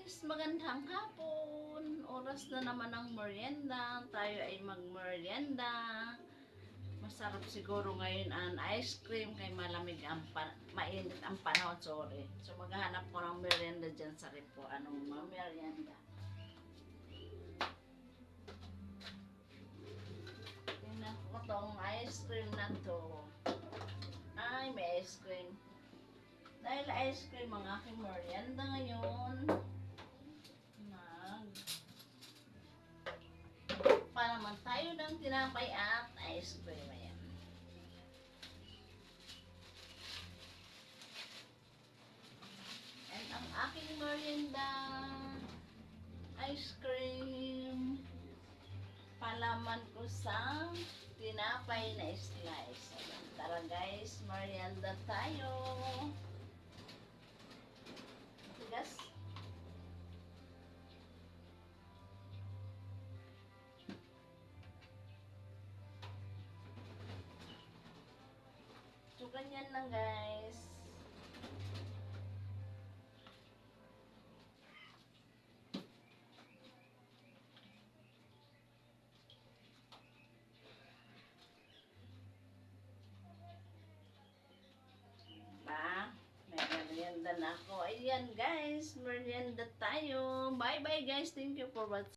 guys, magandang hapon. Oras na naman ng merienda. Tayo ay magmerienda. Masarap siguro ngayon ang ice cream kay malamig ang mainit ang panahon, sorry. So maghahanap ko ng merienda dyan sa repo. Anong merienda? Tingnan ko tong ice cream na to. Ay, may ice cream. Dahil ice cream ang aking merienda ngayon. Pa naman tayo ng tinapay at ice cream. Ayan. And ang aking merienda, ice cream, palaman ko sa tinapay na slice. Ayan. Tara guys, merienda tayo. Tigas. So, ganyan lang guys. Ba? May merienda na ako. Ayan guys, merienda tayo. Bye bye guys. Thank you for watching.